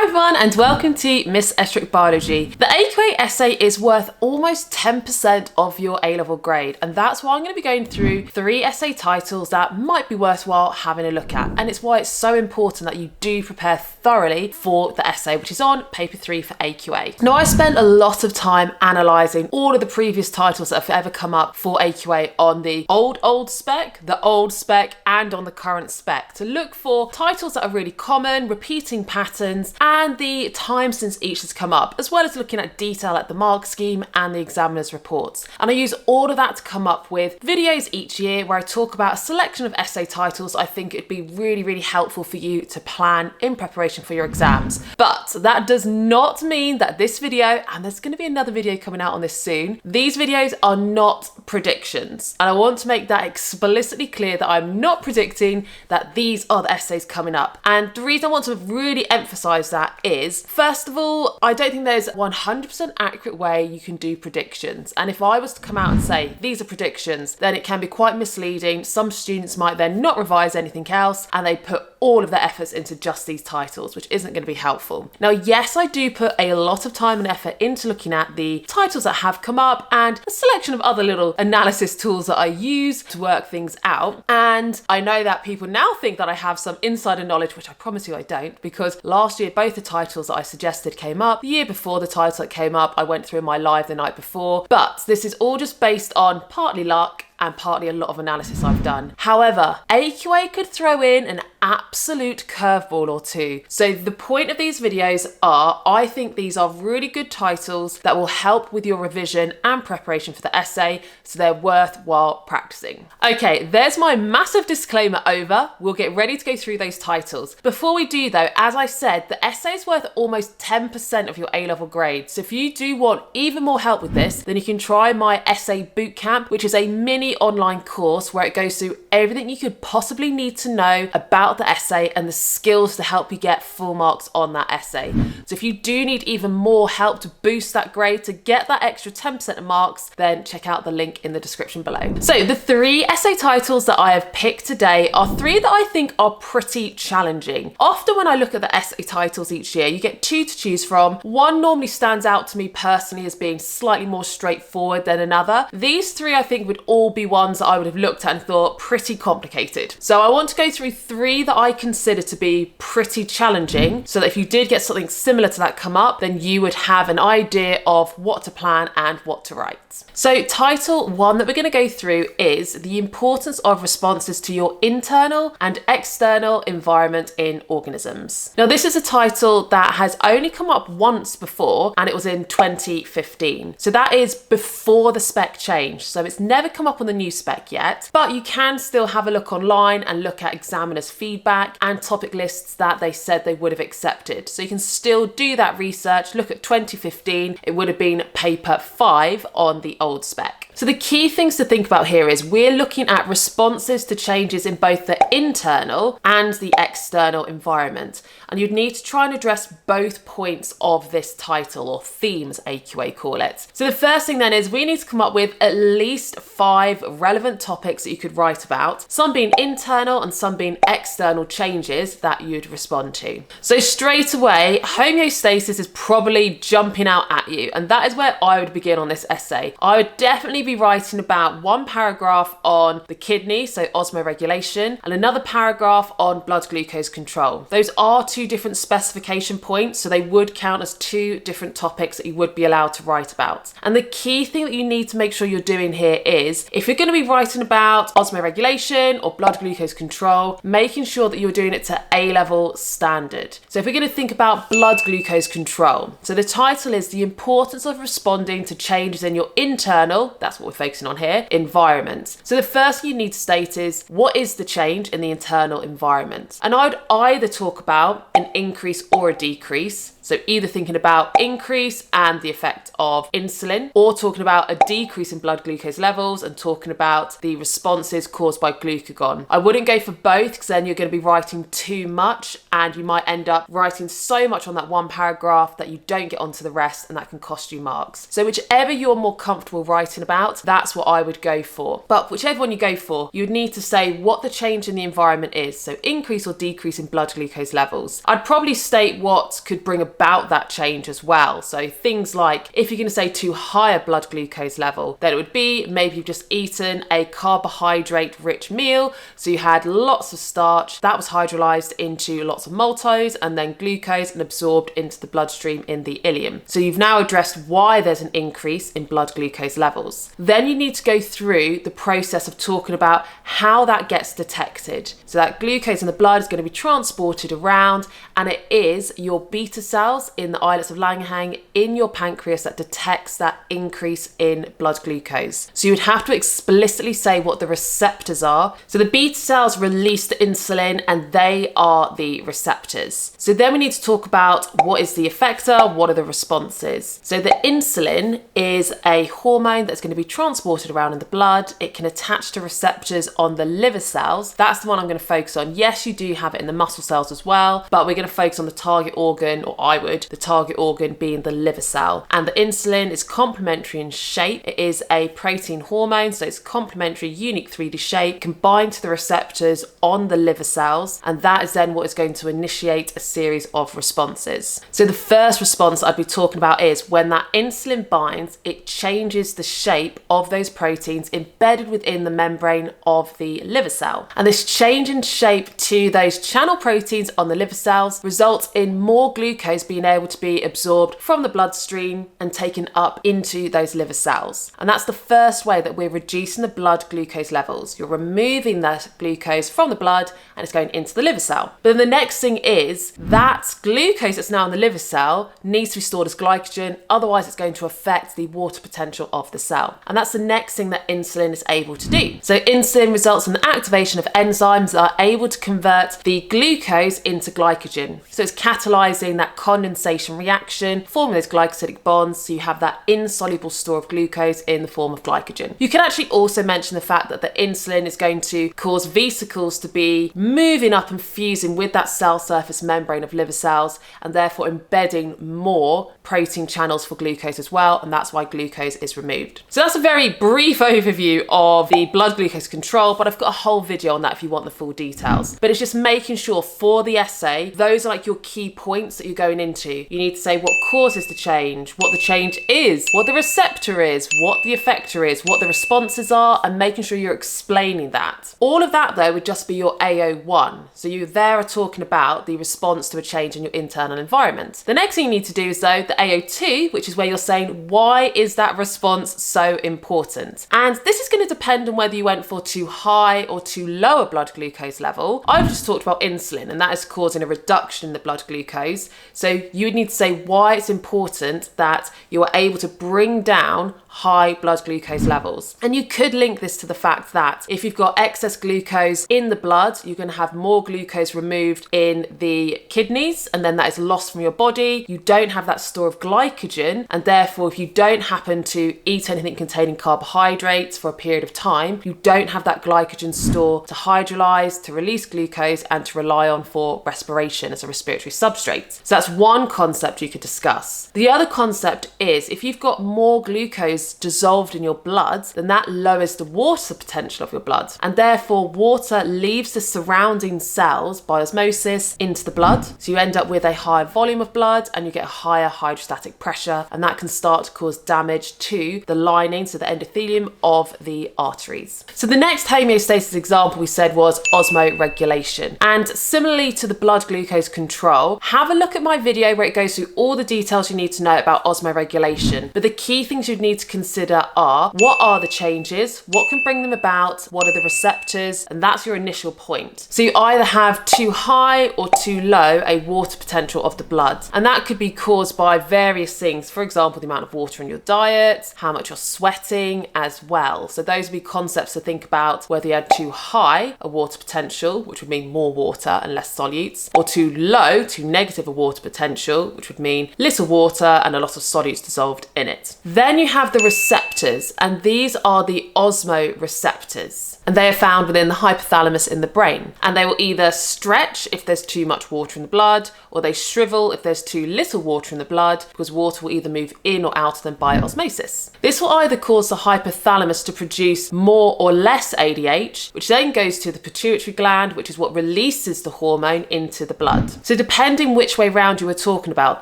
Hi everyone and welcome to Miss Estruch Biology. The AQA essay is worth almost 10% of your A-level grade, and that's why I'm going to be going through 3 essay titles that might be worthwhile having a look at, and it's why it's so important that you do prepare thoroughly for the essay, which is on paper 3 for AQA. Now, I spent a lot of time analysing all of the previous titles that have ever come up for AQA on the old spec, the old spec, and on the current spec to look for titles that are really common, repeating patterns, and the time since each has come up, as well as looking at detail at the mark scheme and the examiner's reports. And I use all of that to come up with videos each year where I talk about a selection of essay titles I think it'd be really helpful for you to plan in preparation for your exams. But that does not mean that this video, and there's going to be another video coming out on this soon, these videos are not predictions. And I want to make that explicitly clear that I'm not predicting that these are the essays coming up. And the reason I want to really emphasize that is, first of all, I don't think there's a 100% accurate way you can do predictions. And if I was to come out and say these are predictions, then it can be quite misleading. Some students might then not revise anything else and they put all of their efforts into just these titles, which isn't going to be helpful. Now, yes, I do put a lot of time and effort into looking at the titles that have come up and a selection of other little analysis tools that I use to work things out. And I know that people now think that I have some insider knowledge, which I promise you I don't, because last year both the titles that I suggested came up. The year before the title that came up, I went through my live the night before. But this is all just based on partly luck and partly a lot of analysis I've done. However, AQA could throw in an absolute curveball or two. So the point of these videos are, I think these are really good titles that will help with your revision and preparation for the essay, so they're worthwhile practicing. Okay, there's my massive disclaimer over. We'll get ready to go through those titles. Before we do though, as I said, the essay is worth almost 10% of your A-level grade. So if you do want even more help with this, then you can try my essay bootcamp, which is a mini online course where it goes through everything you could possibly need to know about the essay and the skills to help you get full marks on that essay. So if you do need even more help to boost that grade, to get that extra 10% of marks, then check out the link in the description below. So the 3 essay titles that I have picked today are 3 that I think are pretty challenging. Often when I look at the essay titles each year, you get 2 to choose from. One normally stands out to me personally as being slightly more straightforward than another. These 3 I think would all be ones that I would have looked at and thought pretty complicated. So I want to go through 3 that I consider to be pretty challenging, so that if you did get something similar to that come up, then you would have an idea of what to plan and what to write. So title 1 that we're going to go through is the importance of responses to your internal and external environment in organisms. Now, this is a title that has only come up once before, and it was in 2015. So that is before the spec changed. So it's never come up on the new spec yet, but you can still have a look online and look at examiners' feedback and topic lists that they said they would have accepted. So you can still do that research, look at 2015, it would have been paper 5 on the old spec. So the key things to think about here is we're looking at responses to changes in both the internal and the external environment. And you'd need to try and address both points of this title, or themes AQA call it. So the first thing then is we need to come up with at least 5 relevant topics that you could write about, some being internal and some being external changes that you'd respond to. So straight away, homeostasis is probably jumping out at you, and that is where I would begin on this essay. I would definitely be writing about 1 paragraph on the kidney, so osmoregulation, and another paragraph on blood glucose control. Those are 2 different specification points, so they would count as 2 different topics that you would be allowed to write about. And the key thing that you need to make sure you're doing here is, if you're going to be writing about osmoregulation or blood glucose control, making sure that you're doing it to A-level standard. So if we're going to think about blood glucose control, so the title is the importance of responding to changes in your internal, that's what we're focusing on here, environment. So the first thing you need to state is, what is the change in the internal environment? And I would either talk about an increase or a decrease. So either thinking about increase and the effect of insulin, or talking about a decrease in blood glucose levels and talking about the responses caused by glucagon. I wouldn't go for both, because then you're going to be writing too much and you might end up writing so much on that 1 paragraph that you don't get onto the rest, and that can cost you marks. So whichever you're more comfortable writing about, about, that's what I would go for. But whichever one you go for, you would need to say what the change in the environment is. So increase or decrease in blood glucose levels. I'd probably state what could bring about that change as well. So things like, if you're going to say too high a blood glucose level, then it would be maybe you've just eaten a carbohydrate rich meal. So you had lots of starch that was hydrolyzed into lots of maltose and then glucose and absorbed into the bloodstream in the ileum. So you've now addressed why there's an increase in blood glucose levels. Then you need to go through the process of talking about how that gets detected. So that glucose in the blood is going to be transported around, and it is your beta cells in the islets of Langerhans in your pancreas that detects that increase in blood glucose. So you would have to explicitly say what the receptors are. So the beta cells release the insulin and they are the receptors. So then we need to talk about what is the effector, what are the responses. So the insulin is a hormone that's going to be transported around in the blood. It can attach to receptors on the liver cells. That's the one I'm going to focus on. Yes, you do have it in the muscle cells as well, but we're going to focus on the target organ, or I would, the target organ being the liver cell. And the insulin is complementary in shape. It is a protein hormone, so it's complementary, unique 3D shape, combined to the receptors on the liver cells, and that is then what is going to initiate a series of responses. So the first response I'd be talking about is when that insulin binds, it changes the shape of those proteins embedded within the membrane of the liver cell. And this change in shape to those channel proteins on the liver cells results in more glucose being able to be absorbed from the bloodstream and taken up into those liver cells. And that's the first way that we're reducing the blood glucose levels. You're removing that glucose from the blood and it's going into the liver cell. But then the next thing is that glucose that's now in the liver cell needs to be stored as glycogen, otherwise it's going to affect the water potential of the cell. And that's the next thing that insulin is able to do. So insulin results in the activation of enzymes that are able to convert the glucose into glycogen. So it's catalyzing that condensation reaction, forming those glycosidic bonds, so you have that insoluble store of glucose in the form of glycogen. You can actually also mention the fact that the insulin is going to cause vesicles to be moving up and fusing with that cell surface membrane of liver cells, and therefore embedding more protein channels for glucose as well, and that's why glucose is removed. So that's a very brief overview of the blood glucose control, but I've got a whole video on that if you want the full details. But it's just making sure for the essay, those are like your key points that you're going into. You need to say what causes the change, what the change is, what the receptor is, what the effector is, what the responses are, and making sure you're explaining that. All of that though would just be your AO1. So you there are talking about the response to a change in your internal environment. The next thing you need to do is though the AO2, which is where you're saying why is that response so important? And this is going to depend on whether you went for too high or too low a blood glucose level. I've just talked about insulin, and that is causing a reduction in the blood glucose. So you would need to say why it's important that you are able to bring down high blood glucose levels. And you could link this to the fact that if you've got excess glucose in the blood, you're going to have more glucose removed in the kidneys, and then that is lost from your body. You don't have that store of glycogen, and therefore if you don't happen to eat anything containing carbohydrates for a period of time, you don't have that glycogen store to hydrolyze, to release glucose, and to rely on for respiration as a respiratory substrate. So that's one concept you could discuss. The other concept is if you've got more glucose dissolved in your blood, then that lowers the water potential of your blood, and therefore water leaves the surrounding cells by osmosis into the blood. So you end up with a higher volume of blood and you get a higher hydrostatic pressure, and that can start to cause damage to the lining, so the endothelium of the arteries. So the next homeostasis example we said was osmoregulation, and similarly to the blood glucose control, have a look at my video where it goes through all the details you need to know about osmoregulation. But the key things you'd need to consider are what are the changes, what can bring them about, what are the receptors, and that's your initial point. So you either have too high or too low a water potential of the blood, and that could be caused by various things. For example, the amount of water in your diet, how much you're sweating as well. So those would be concepts to think about, whether you had too high a water potential, which would mean more water and less solutes, or too low, too negative a water potential, which would mean little water and a lot of solutes dissolved in it. Then you have the receptors, and these are the osmoreceptors, and they are found within the hypothalamus in the brain, and they will either stretch if there's too much water in the blood, or they shrivel if there's too little water in the blood, because water will either move in or out of them by osmosis. This will either cause the hypothalamus to produce more or less ADH, which then goes to the pituitary gland, which is what releases the hormone into the blood. So depending which way round you were talking about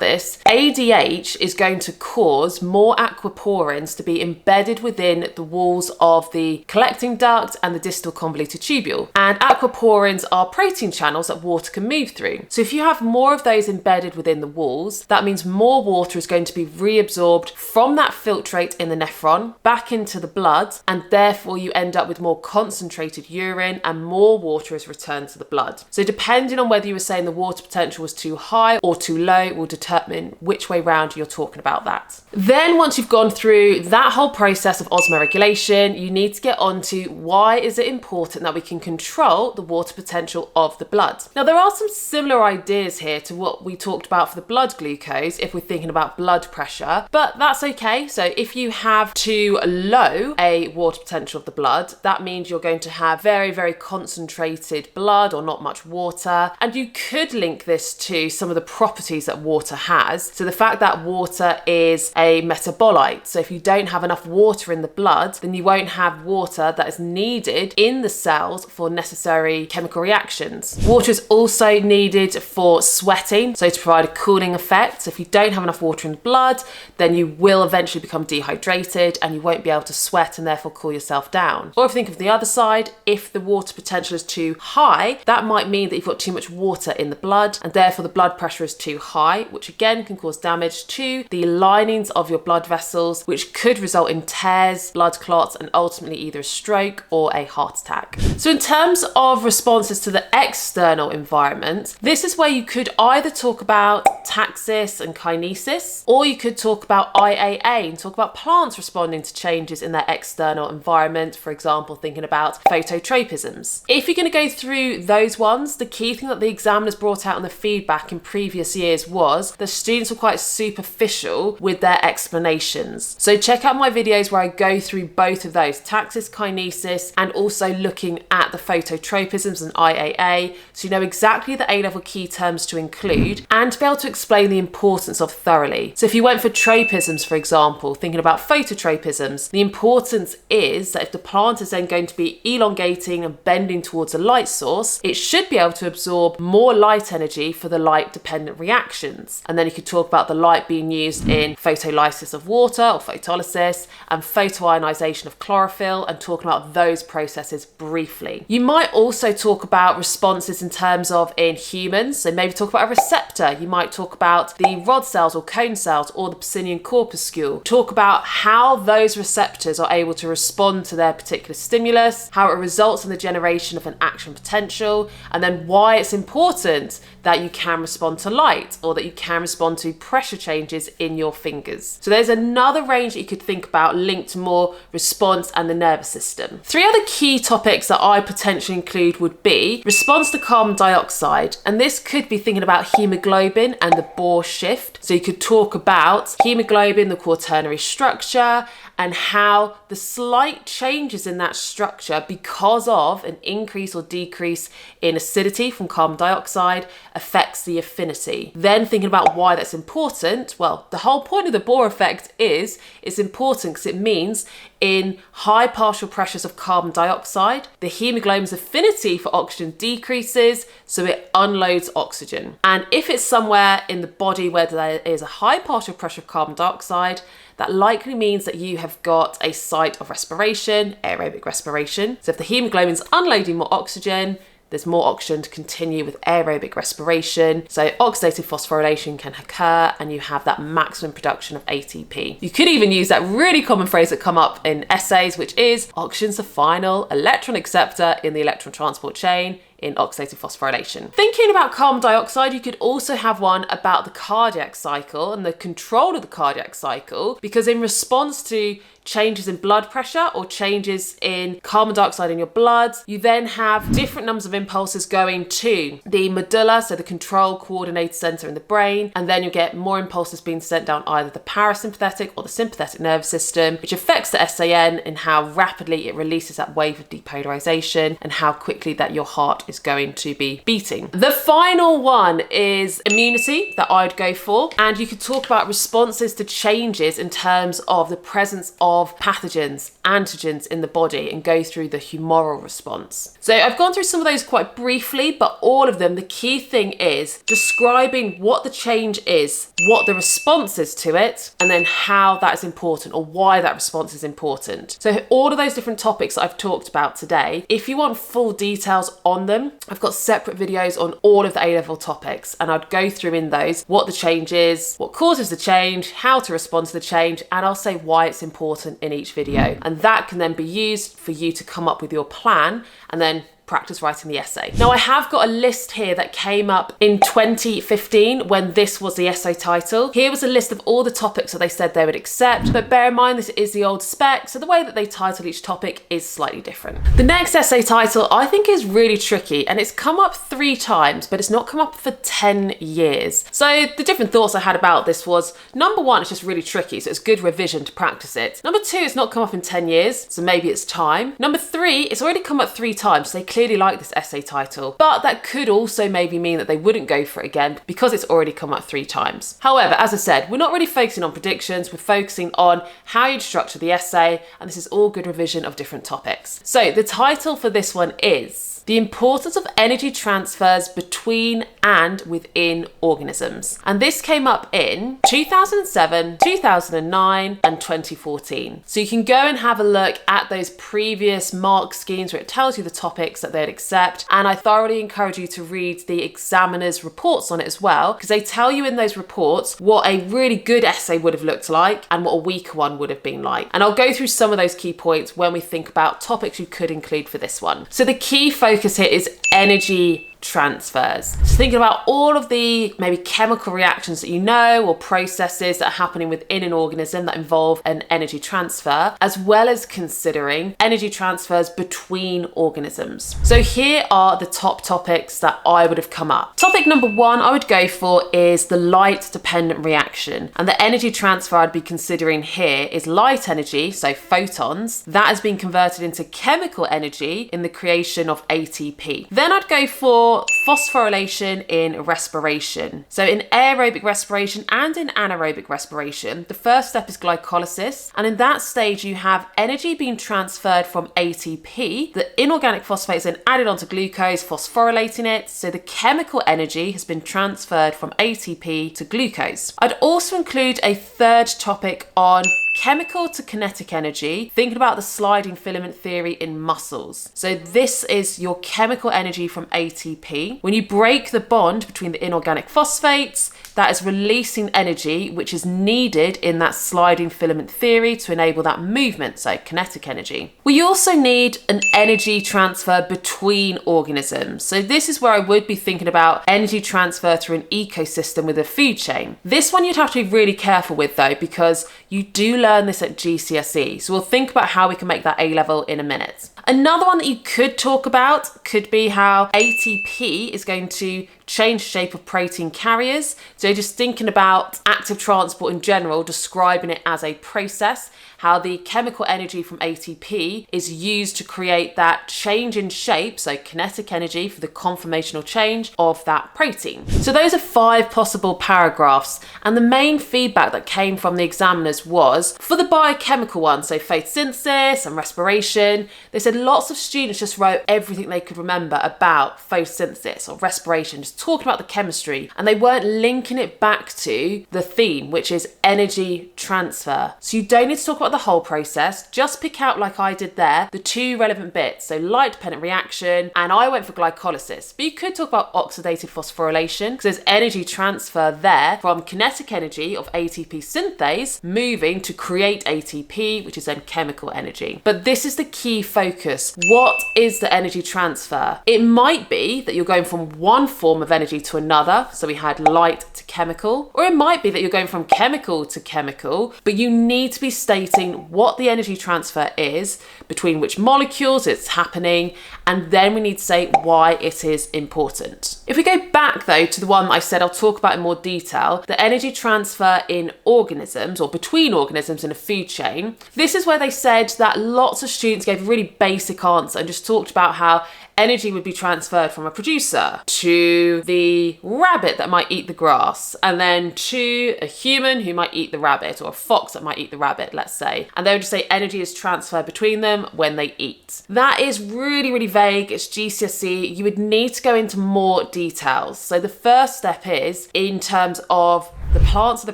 this, ADH is going to cause more aquaporins to be embedded within the walls of the collecting duct and the distal convoluted tubule. And aquaporins are protein channels that water can move through. So if you have more of those embedded within the walls, that means more water is going to be reabsorbed from that filtrate in the nephron back into the blood, and therefore you end up with more concentrated urine and more water is returned to the blood. So depending on whether you were saying the water potential was too high or too low will determine which way round you're talking about that. Then once you've gone through that whole process of osmoregulation, you need to get on to why is it important that we can control the water potential of the blood. Now there are some similar ideas here to what we talked about for the blood glucose if we're thinking about blood pressure, but that's okay. So if you have too low a water potential of the blood, that means you're going to have very, very concentrated blood or not much water, and you could link this to some of the properties that water has. So the fact that water is a metabolite, so if you don't have enough water in the blood, then you won't have water that is needed in the cells for necessary chemical reactions. Water is also needed for sweating, so to provide a cooling effect. So if you don't have enough water in the blood, then you will eventually become dehydrated and you won't be able to sweat and therefore cool yourself down. Or if you think of the other side, if the water potential is too high, that might mean that you've got too much water in the blood and therefore the blood pressure is too high, which again can cause damage to the linings of your blood vessels, which could result in tears, blood clots, and ultimately either a stroke or a heart attack. So in terms of responses to the external environment, this is where you could either talk about taxis and kinesis, or you could talk about IAA and talk about plants responding to changes in their external environment, for example, thinking about phototropisms. If you're going to go through those ones, the key thing that the examiners brought out in the feedback in previous years was the students were quite superficial with their explanations. So check out my videos where I go through both of those, taxis, kinesis, and also looking at the phototropisms and IAA, so you know exactly the A-level key terms to include and be able to explain the importance of thoroughly. So if you went for tropisms, for example, thinking about phototropisms, the importance is that if the plant is then going to be elongating and bending towards a light source, it should be able to absorb more light energy for the light dependent reactions. And then you could talk about the light being used in photolysis of water or photolysis and photoionization of chlorophyll, and talking about those processes briefly. You might also talk about responses in terms of in humans, so maybe talk about a receptor. You might talk about the rod cells or cone cells or the Pacinian corpuscle. Talk about how those receptors are able to respond to their particular stimulus, how it results in the generation of an action potential, and then why it's important that you can respond to light or that you can respond to pressure changes in your fingers. So there's another range that you could think about linked to more response and the nervous system. Three other key topics that I potentially include would be response to carbon dioxide, and this could be thinking about hemoglobin and the Bohr shift. So you could talk about hemoglobin, the quaternary structure, and how the slight changes in that structure because of an increase or decrease in acidity from carbon dioxide affects the affinity. Then thinking about why that's important, well, the whole point of the Bohr effect is it's important because it means in high partial pressures of carbon dioxide, the hemoglobin's affinity for oxygen decreases, so it unloads oxygen. And if it's somewhere in the body where there is a high partial pressure of carbon dioxide, that likely means that you have got a site of respiration, aerobic respiration. So if the hemoglobin's unloading more oxygen, there's more oxygen to continue with aerobic respiration. So oxidative phosphorylation can occur and you have that maximum production of ATP. You could even use that really common phrase that come up in essays, which is oxygen's the final electron acceptor in the electron transport chain. in oxidative phosphorylation. Thinking about carbon dioxide, you could also have one about the cardiac cycle and the control of the cardiac cycle, because in response to changes in blood pressure or changes in carbon dioxide in your blood, you then have different numbers of impulses going to the medulla, so the control coordinated center in the brain, and then you get more impulses being sent down either the parasympathetic or the sympathetic nervous system, which affects the SAN and how rapidly it releases that wave of depolarization and how quickly that your heart is going to be beating. The final one is immunity that I'd go for, and you could talk about responses to changes in terms of the presence of pathogens, antigens in the body, and go through the humoral response. So I've gone through some of those quite briefly, but all of them, the key thing is describing what the change is, what the response is to it, and then how that is important or why that response is important. So all of those different topics that I've talked about today, if you want full details on them, I've got separate videos on all of the A-level topics, and I'd go through in those what the change is, what causes the change, how to respond to the change, and I'll say why it's important in each video. And that can then be used for you to come up with your plan and then practice writing the essay. Now, I have got a list here that came up in 2015 when this was the essay title. Here was a list of all the topics that they said they would accept, but bear in mind this is the old spec, so the way that they title each topic is slightly different. The next essay title I think is really tricky, and it's come up 3 times, but it's not come up for 10 years. So the different thoughts I had about this was, number 1, it's just really tricky, so it's good revision to practice it. Number 2, it's not come up in 10 years, so maybe it's time. Number 3, it's already come up 3 times, so they clearly like this essay title, but that could also maybe mean that they wouldn't go for it again because it's already come up 3 times. However, as I said, we're not really focusing on predictions, we're focusing on how you'd structure the essay, and this is all good revision of different topics. So the title for this one is The Importance of Energy Transfers Between and Within Organisms. And this came up in 2007, 2009, and 2014. So you can go and have a look at those previous mark schemes where it tells you the topics that they'd accept. And I thoroughly encourage you to read the examiner's reports on it as well, because they tell you in those reports what a really good essay would have looked like and what a weaker one would have been like. And I'll go through some of those key points when we think about topics you could include for this one. So the key focus here is energy transfers. So thinking about all of the maybe chemical reactions that you know or processes that are happening within an organism that involve an energy transfer, as well as considering energy transfers between organisms. So here are the top topics that I would have come up. Topic number 1 I would go for is the light dependent reaction, and the energy transfer I'd be considering here is light energy, so photons, that has been converted into chemical energy in the creation of ATP. Then I'd go for phosphorylation in respiration. So in aerobic respiration and in anaerobic respiration, the first step is glycolysis, and in that stage you have energy being transferred from ATP. The inorganic phosphate is then added onto glucose, phosphorylating it, so the chemical energy has been transferred from ATP to glucose. I'd also include a third topic on chemical to kinetic energy, thinking about the sliding filament theory in muscles. So this is your chemical energy from ATP. When you break the bond between the inorganic phosphates, that is releasing energy which is needed in that sliding filament theory to enable that movement, so kinetic energy. We also need an energy transfer between organisms. So this is where I would be thinking about energy transfer through an ecosystem with a food chain. This one you'd have to be really careful with though, because you do learn this at GCSE. So we'll think about how we can make that A-level in a minute. Another one that you could talk about could be how ATP is going to change the shape of protein carriers. So just thinking about active transport in general, describing it as a process, how the chemical energy from ATP is used to create that change in shape, so kinetic energy for the conformational change of that protein. So those are 5 possible paragraphs, and the main feedback that came from the examiners was for the biochemical one, so photosynthesis and respiration. They said lots of students just wrote everything they could remember about photosynthesis or respiration, just talking about the chemistry, and they weren't linking it back to the theme, which is energy transfer. So you don't need to talk about the whole process, just pick out, like I did there, the 2 relevant bits, so light dependent reaction, and I went for glycolysis. But you could talk about oxidative phosphorylation, because there's energy transfer there from kinetic energy of ATP synthase moving to create ATP, which is then chemical energy. But this is the key focus focus. What is the energy transfer? It might be that you're going from one form of energy to another. So we had light to chemical, or it might be that you're going from chemical to chemical, but you need to be stating what the energy transfer is, between which molecules it's happening, and then we need to say why it is important. If we go back though to the one I said I'll talk about in more detail, the energy transfer in organisms or between organisms in a food chain, this is where they said that lots of students gave a really basic answer and just talked about how energy would be transferred from a producer to the rabbit that might eat the grass, and then to a human who might eat the rabbit, or a fox that might eat the rabbit, let's say. And they would just say energy is transferred between them when they eat. That is really, really vague. It's GCSE. You would need to go into more details. So the first step is in terms of the plants are the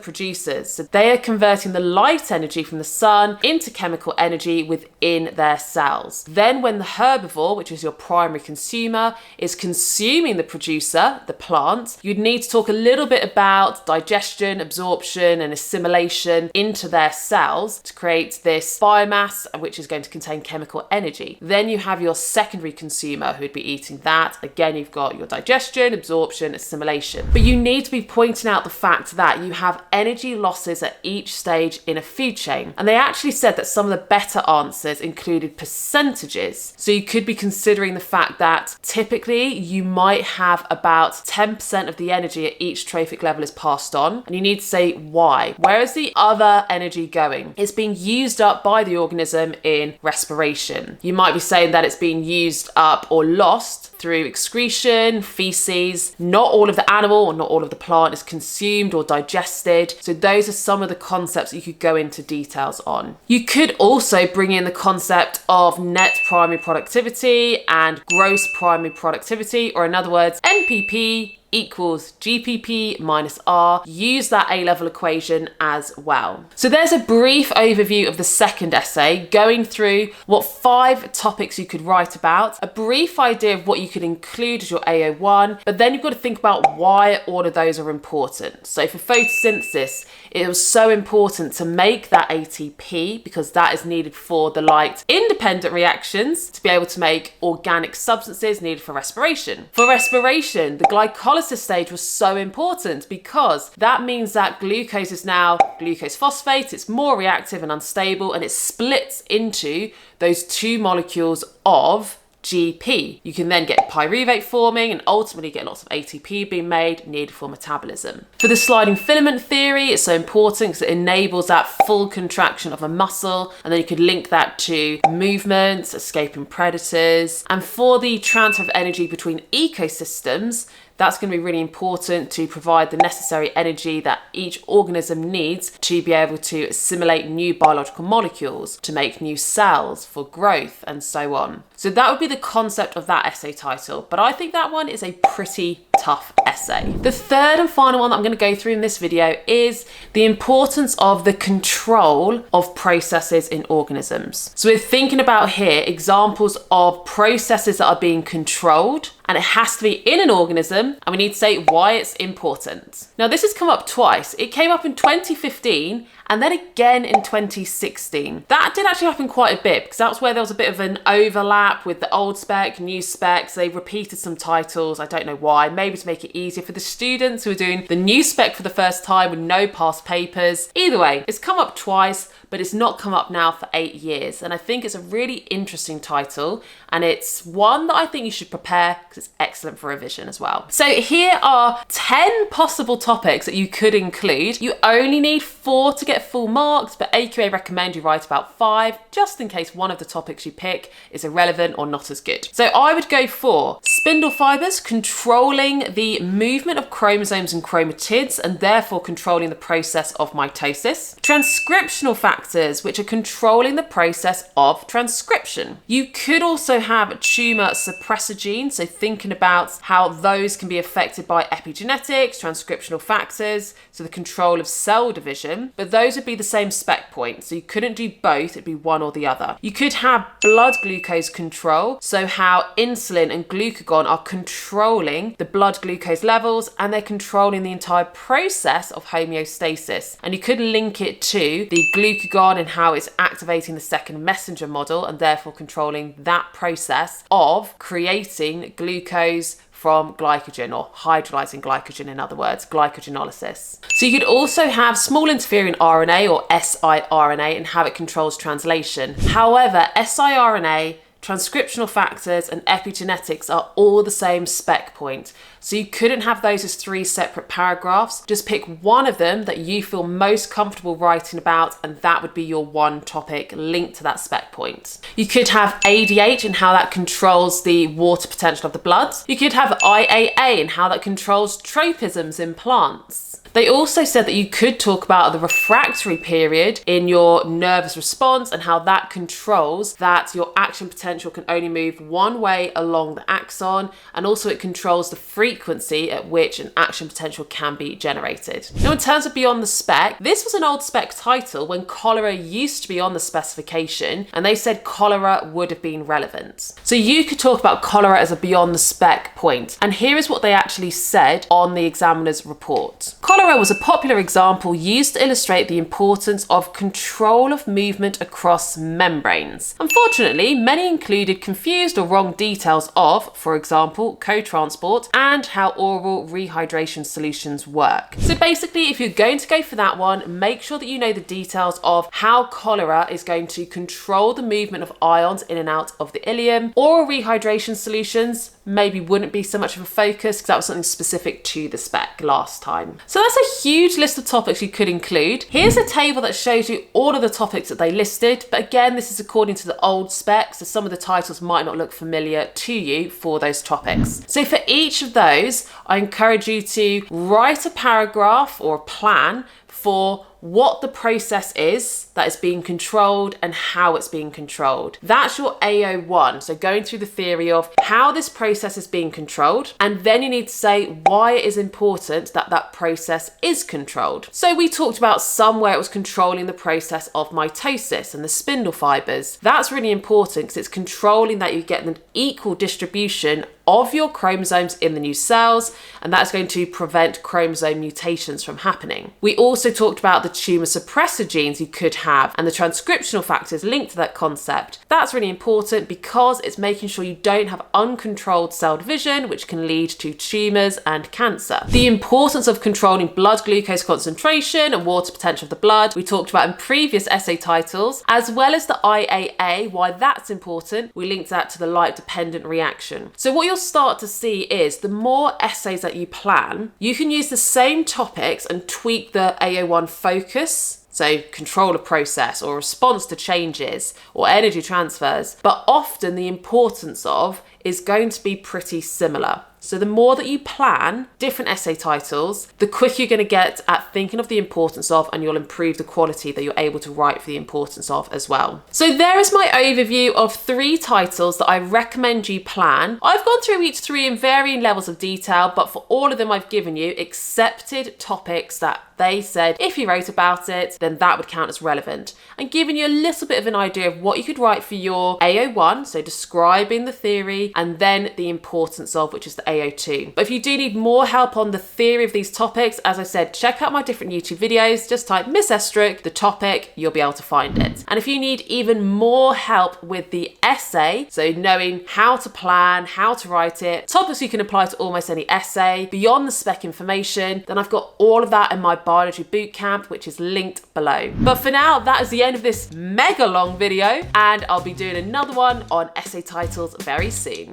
producers. So they are converting the light energy from the sun into chemical energy within their cells. Then when the herbivore, which is your primary consumer, is consuming the producer, the plant, you'd need to talk a little bit about digestion, absorption, and assimilation into their cells to create this biomass, which is going to contain chemical energy. Then you have your secondary consumer who'd be eating that. Again, you've got your digestion, absorption, assimilation. But you need to be pointing out the fact that you have energy losses at each stage in a food chain. And they actually said that some of the better answers included percentages. So you could be considering the fact that typically you might have about 10% of the energy at each trophic level is passed on, and you need to say why. Where is the other energy going? It's being used up by the organism in respiration. You might be saying that it's being used up or lost through excretion, feces. Not all of the animal or not all of the plant is consumed or digested. So those are some of the concepts that you could go into details on. You could also bring in the concept of net primary productivity and gross primary productivity, or in other words, NPP equals GPP minus R. Use that A-level equation as well. So there's a brief overview of the second essay, going through what 5 topics you could write about, a brief idea of what you could include as your AO1, but then you've got to think about why all of those are important. So for photosynthesis, it was so important to make that ATP because that is needed for the light independent reactions to be able to make organic substances needed for respiration. For respiration, the glycolysis stage was so important because that means that glucose is now glucose phosphate, it's more reactive and unstable, and it splits into those 2 molecules of GP. You can then get pyruvate forming and ultimately get lots of ATP being made needed for metabolism. For the sliding filament theory, it's so important because it enables that full contraction of a muscle, and then you could link that to movements, escaping predators. And for the transfer of energy between ecosystems, that's going to be really important to provide the necessary energy that each organism needs to be able to assimilate new biological molecules, to make new cells for growth, and so on. So that would be the concept of that essay title, but I think that one is a pretty tough essay. The third and final one that I'm going to go through in this video is the importance of the control of processes in organisms. So we're thinking about here examples of processes that are being controlled, and it has to be in an organism, and we need to say why it's important. Now this has come up twice. It came up in 2015 and then again in 2016. That did actually happen quite a bit because that's where there was a bit of an overlap with the old spec, new spec. So they repeated some titles. I don't know why, maybe to make it easier for the students who are doing the new spec for the first time with no past papers. Either way, it's come up twice, but it's not come up now for 8 years. And I think it's a really interesting title, and it's one that I think you should prepare because it's excellent for revision as well. So here are 10 possible topics that you could include. You only need 4 to get full marks, but AQA recommend you write about 5 just in case one of the topics you pick is irrelevant or not as good. So I would go for spindle fibers, controlling the movement of chromosomes and chromatids and therefore controlling the process of mitosis. Transcriptional factors, which are controlling the process of transcription. You could also have tumor suppressor genes, so thinking about how those can be affected by epigenetics, transcriptional factors, so the control of cell division, but those would be the same spec point, so you couldn't do both, it'd be one or the other. You could have blood glucose control, so how insulin and glucagon are controlling the blood glucose levels and they're controlling the entire process of homeostasis. And you could link it to the glucagon glucagon and how it's activating the second messenger model and therefore controlling that process of creating glucose from glycogen, or hydrolyzing glycogen, in other words, glycogenolysis. So you could also have small interfering RNA, or siRNA, and how it controls translation. However, siRNA, transcriptional factors and epigenetics are all the same spec point. So you couldn't have those as 3 separate paragraphs. Just pick one of them that you feel most comfortable writing about, and that would be your one topic linked to that spec point. You could have ADH and how that controls the water potential of the blood. You could have IAA and how that controls tropisms in plants. They also said that you could talk about the refractory period in your nervous response and how that controls that your action potential can only move one way along the axon, and also it controls the frequency at which an action potential can be generated. Now, in terms of beyond the spec, this was an old spec title when cholera used to be on the specification, and they said cholera would have been relevant. So you could talk about cholera as a beyond the spec point, and here is what they actually said on the examiner's report. Cholera was a popular example used to illustrate the importance of control of movement across membranes. Unfortunately, many included confused or wrong details of, for example, co-transport and how oral rehydration solutions work. So basically, if you're going to go for that one, make sure that you know the details of how cholera is going to control the movement of ions in and out of the ileum. Oral rehydration solutions maybe wouldn't be so much of a focus because that was something specific to the spec last time. So that's a huge list of topics you could include. Here's a table that shows you all of the topics that they listed, but again, this is according to the old specs, so some of the titles might not look familiar to you for those topics. So for each of those, I encourage you to write a paragraph or a plan for what the process is that is being controlled and how it's being controlled. That's your AO1. So going through the theory of how this process is being controlled, and then you need to say why it is important that that process is controlled. So we talked about somewhere it was controlling the process of mitosis and the spindle fibers. That's really important because it's controlling that you get an equal distribution of your chromosomes in the new cells, and that's going to prevent chromosome mutations from happening. We also talked about the tumor suppressor genes you could have and the transcriptional factors linked to that concept. That's really important because it's making sure you don't have uncontrolled cell division, which can lead to tumors and cancer. The importance of controlling blood glucose concentration and water potential of the blood, we talked about in previous essay titles, as well as the IAA, why that's important. We linked that to the light-dependent reaction. So what you'll start to see is the more essays that you plan, you can use the same topics and tweak the AO1 focus. So control a process or response to changes or energy transfers, but often the importance of is going to be pretty similar. So the more that you plan different essay titles, the quicker you're going to get at thinking of the importance of, and you'll improve the quality that you're able to write for the importance of as well. So there is my overview of 3 titles that I recommend you plan. I've gone through each 3 in varying levels of detail, but for all of them I've given you accepted topics that they said if you wrote about it, then that would count as relevant, and giving you a little bit of an idea of what you could write for your AO1, so describing the theory, and then the importance of, which is the AO2. But if you do need more help on the theory of these topics, as I said, check out my different YouTube videos. Just type Miss Estruch, the topic, you'll be able to find it. And if you need even more help with the essay, so knowing how to plan, how to write it, topics you can apply to almost any essay, beyond the spec information, then I've got all of that in my biology bootcamp, which is linked below. But for now, that is the end of this mega long video, and I'll be doing another one on essay titles very soon.